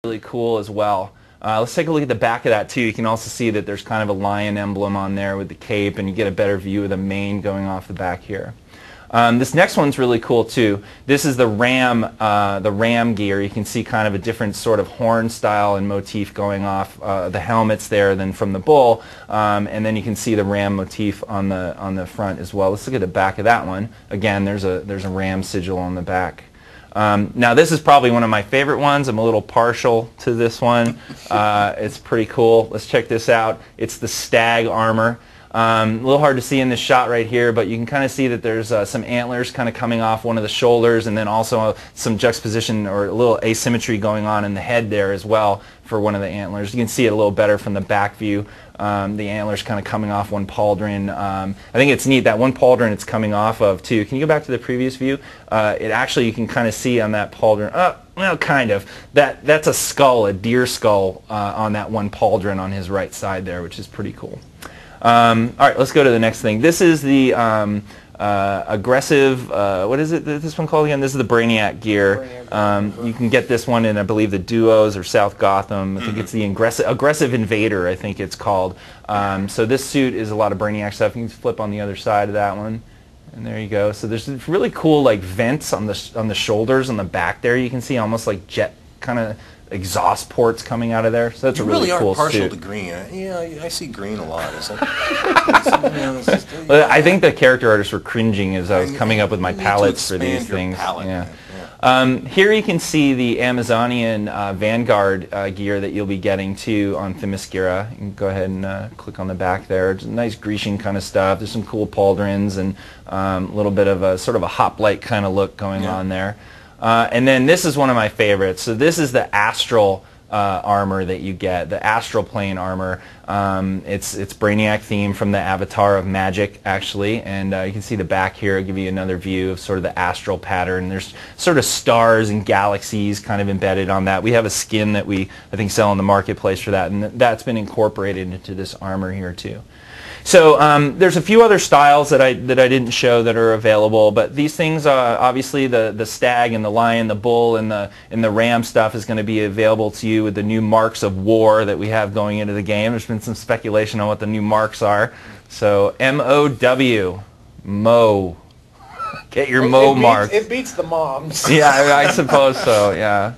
really cool as well. Let's take a look at the back of that too. You can also see that there's kind of a lion emblem on there with the cape, and you get a better view of the mane going off the back here. This next one's really cool too. This is the ram gear. You can see kind of a different sort of horn style and motif going off the helmets there than from the bull, and then you can see the ram motif on the front as well. Let's look at the back of that one. Again, there's a ram sigil on the back. Now this is probably one of my favorite ones. I'm a little partial to this one. It's pretty cool. Let's check this out. It's the stag armor. A little hard to see in this shot right here, but you can kind of see that there's some antlers kind of coming off one of the shoulders, and then also some juxtaposition or a little asymmetry going on in the head there as well for one of the antlers. You can see it a little better from the back view. The antlers kind of coming off one pauldron. I think it's neat, that one pauldron it's coming off of too. Can you go back to the previous view? It actually, you can kind of see on that pauldron, well, kind of, that's a skull, a deer skull on that one pauldron on his right side there, which is pretty cool. All right, let's go to the next thing. This is the aggressive, what is it, this one called again? This is the Brainiac gear. You can get this one in, I believe, the Duos or South Gotham. I think it's the aggressive Invader, I think it's called. So this suit is a lot of Brainiac stuff. You can flip on the other side of that one. And there you go. So there's really cool like vents on the shoulders, on the back there. You can see almost like jet kind of exhaust ports coming out of there. So that's a really cool suit. You really are partial to green. Yeah, I see green a lot. I think the character artists were cringing as I was coming up with my palettes for these things. Here you can see the Amazonian Vanguard gear that you'll be getting too on Themyscira. You can go ahead and click on the back there. It's nice Grecian kind of stuff. There's some cool pauldrons and a little bit of a sort of a hoplite kind of look going on there. And then this is one of my favorites. So this is the astral armor that you get, the astral plane armor. It's Brainiac theme from the Avatar of Magic, actually. And you can see the back here. I'll give you another view of sort of the astral pattern. There's sort of stars and galaxies kind of embedded on that. We have a skin that we, I think, sell in the marketplace for that, and that's been incorporated into this armor here too. So there's a few other styles that I didn't show that are available, but these things, obviously the stag and the lion, the bull, and the ram stuff is going to be available to you with the new marks of war that we have going into the game. There's been some speculation on what the new marks are. So M-O-W, Mo. Get your Mo mark. It beats the moms. Yeah, I suppose so. Yeah.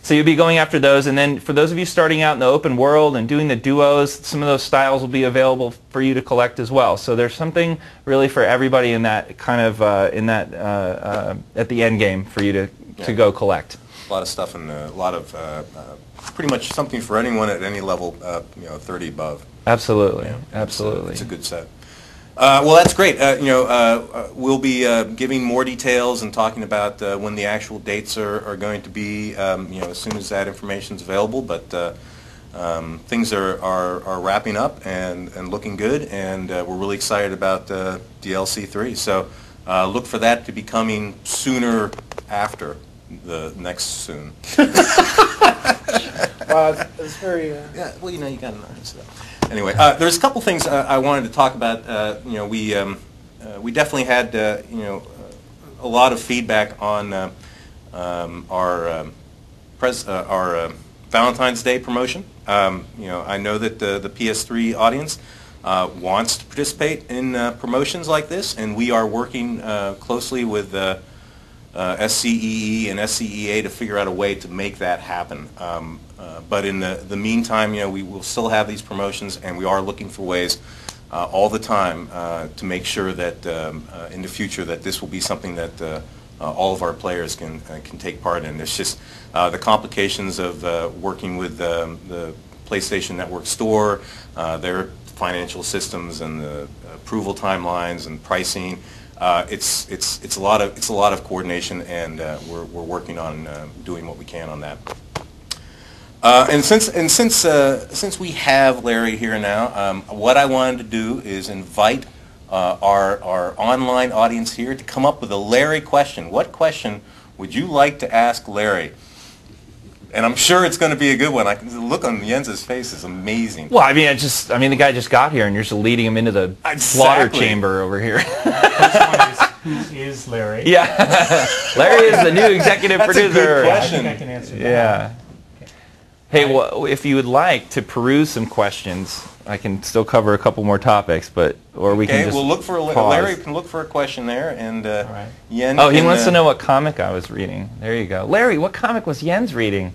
So you'll be going after those, and then for those of you starting out in the open world and doing the duos, some of those styles will be available for you to collect as well. So there's something really for everybody in that kind of at the end game for you to go collect. A lot of stuff and a lot of pretty much something for anyone at any level, 30 above. Absolutely, absolutely. It's a good set. Well, that's great. We'll be giving more details and talking about when the actual dates are going to be, as soon as that information is available. But things are wrapping up and looking good, and we're really excited about DLC 3. So look for that to be coming sooner after the next soon. It's very... Yeah, well, you got to know. So. Anyway, there's a couple things I wanted to talk about. We definitely had a lot of feedback on our Valentine's Day promotion. I know that the PS3 audience wants to participate in promotions like this, and we are working closely with SCEE and SCEA to figure out a way to make that happen. But in the meantime, we will still have these promotions, and we are looking for ways all the time to make sure that in the future that this will be something that all of our players can take part in. It's just the complications of working with the PlayStation Network store, their financial systems, and the approval timelines and pricing. It's a lot of coordination, and we're working on doing what we can on that. And since we have Larry here now, what I wanted to do is invite our online audience here to come up with a Larry question. What question would you like to ask Larry? And I'm sure it's going to be a good one. The look on Jens's face is amazing. Well, I mean, the guy just got here, and you're just leading him into the slaughter chamber over here. Who is Larry? Yeah, Larry is the new executive producer. That's a good question. I think I can answer that. Yeah. Hey, well, if you would like to peruse some questions, I can still cover a couple more topics, or we can Okay, just we'll look for pause. Larry can look for a question there, and right. Yen. Oh, he can, wants to know what comic I was reading. There you go, Larry. What comic was Jens reading?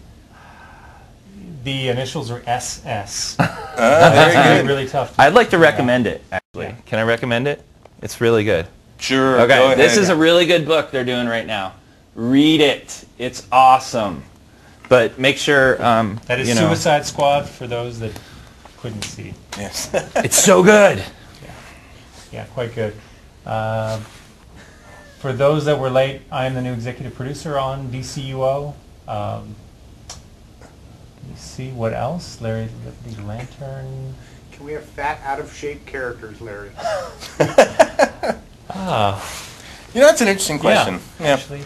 The initials are SS. Very good. Really tough. I'd like to recommend it. Actually, Yeah. can I recommend it? It's really good. Sure. go Okay, ahead. this is a really good book they're doing right now. Read it. It's awesome. But make sure That is you know, Suicide Squad for those that couldn't see. Yes. it's so good. Yeah, quite good. For those that were late, I am the new executive producer on DCUO. Let me see what else. Larry, the Lantern. Can we have fat, out of shape characters, Larry? That's an interesting question. Yeah, actually.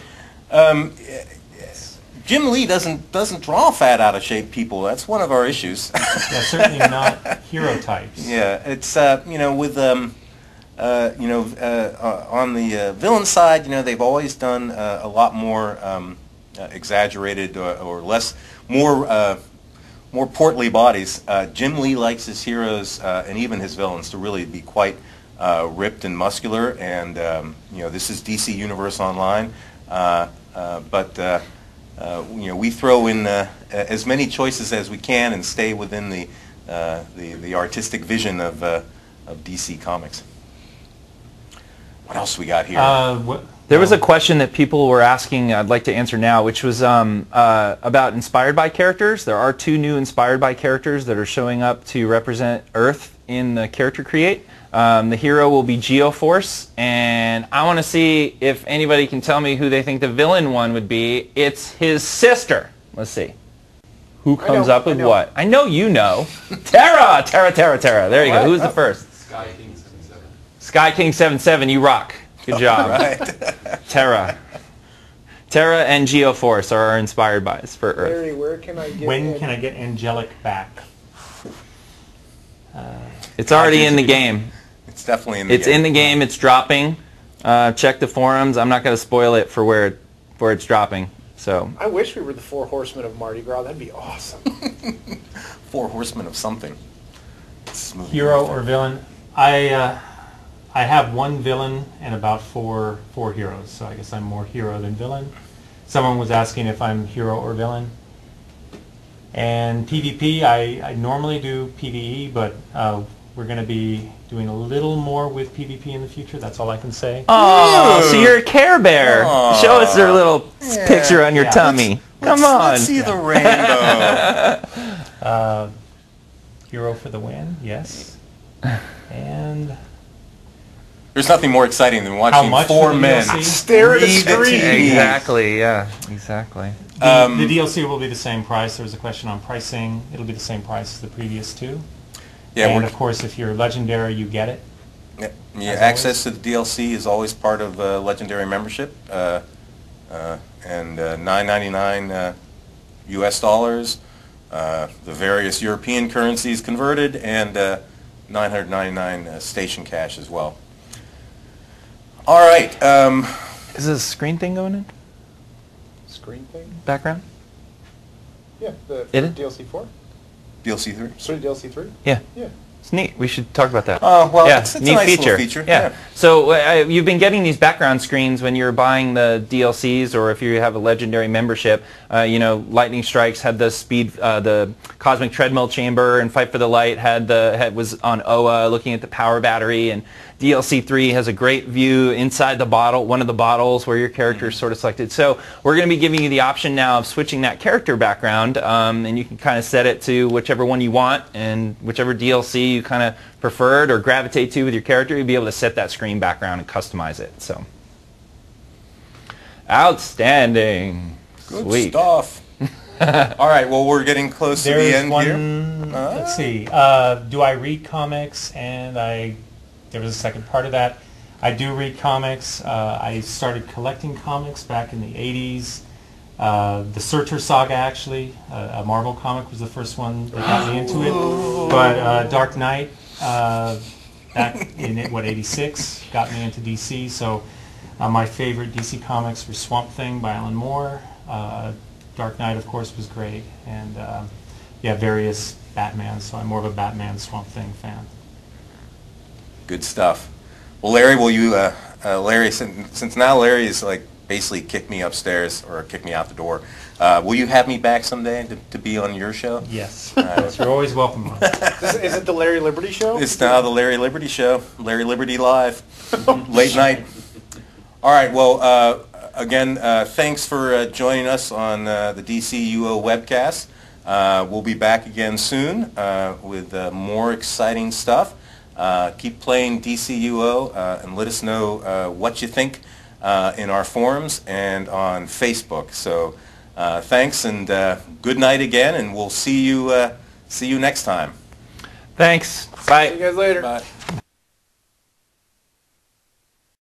Jim Lee doesn't draw fat, out of shape people. That's one of our issues. Yeah, certainly not hero types. Yeah, it's with on the villain side, they've always done a lot more exaggerated or less more portly bodies. Jim Lee likes his heroes and even his villains to really be quite ripped and muscular. And this is DC Universe Online, but we throw in as many choices as we can and stay within the artistic vision of DC Comics. What else we got here? There was a question that people were asking I'd like to answer now, which was about inspired by characters. There are 2 new inspired by characters that are showing up to represent Earth in the character create. The hero will be Geoforce, and I want to see if anybody can tell me who they think the villain one would be. It's his sister. Let's see. Who comes up with what? I know you know. Terra! There you go. Who's the first? Sky King 77. Sky King 77, you rock. Good job. Right. Terra and Geoforce are our inspired bys for Earth. Larry, where can I get When can I get Angelic back? It's already in the game. It's definitely in the game. It's in the game. It's dropping. Check the forums. I'm not going to spoil it for where it's dropping. So I wish we were the 4 horsemen of Mardi Gras. That'd be awesome. 4 horsemen of something. Smooth. Hero or villain? I have 1 villain and about four heroes, so I guess I'm more hero than villain. Someone was asking if I'm hero or villain. And PvP, I normally do PvE, but we're going to be doing a little more with PvP in the future. That's all I can say. Oh, so you're a Care Bear. Aw. Show us their little picture on your Yeah. tummy. Come on. Let's see the rainbow. Hero for the win, yes. And There's nothing more exciting than How watching much 4 for the men DLC? Stare at the read screen. TV. Exactly. Yeah. Exactly. the DLC will be the same price. There was a question on pricing. It'll be the same price as the previous 2. Yeah, And we're, of course, if you're legendary, you get it. yeah, as access to the DLC is always part of Legendary membership, and $9.99 US dollars, the various European currencies converted, and $999 station cash as well. All right. Is this a screen thing going in? Screen thing? Background? Yeah, the It is? DLC 4? DLC 3. Sorry, DLC 3? Yeah. Yeah. It's neat. We should talk about that. Oh, well, yeah, it's a neat nice feature. little feature. Yeah. So you've been getting these background screens when you're buying the DLCs, or if you have a legendary membership. Lightning Strikes had the the Cosmic Treadmill Chamber, and Fight for the Light was on OA, looking at the power battery, and DLC 3 has a great view inside the bottle, one of the bottles where your character is sort of selected. So we're going to be giving you the option now of switching that character background, and you can kind of set it to whichever one you want, and whichever DLC you kind of preferred or gravitate to with your character, you'll be able to set that screen background and customize it. So, outstanding. Good Sweet. stuff. All right, well, we're getting close to the There's end one. here. Let's see. Do I read comics? And there was a second part of that. I do read comics. I started collecting comics back in the 80s. The Searcher Saga, actually, a Marvel comic, was the first one that got me into it. But Dark Knight, back in 86, got me into DC. So my favorite DC comics were Swamp Thing by Alan Moore. Dark Knight, of course, was great. And various Batmans. So I'm more of a Batman Swamp Thing fan. Good stuff. Well, Larry, will you, Larry, since now Larry is like basically kicked me upstairs or kicked me out the door, will you have me back someday to be on your show? Yes. Yes, you're always welcome, Ron. Is it the Larry Liberty Show? It's now the Larry Liberty Show, Larry Liberty Live, late night. All right, well, again, thanks for joining us on the DCUO webcast. We'll be back again soon with more exciting stuff. Keep playing DCUO and let us know what you think in our forums and on Facebook. So thanks and good night again, and we'll see you next time. Thanks. Bye. See you guys later. Bye.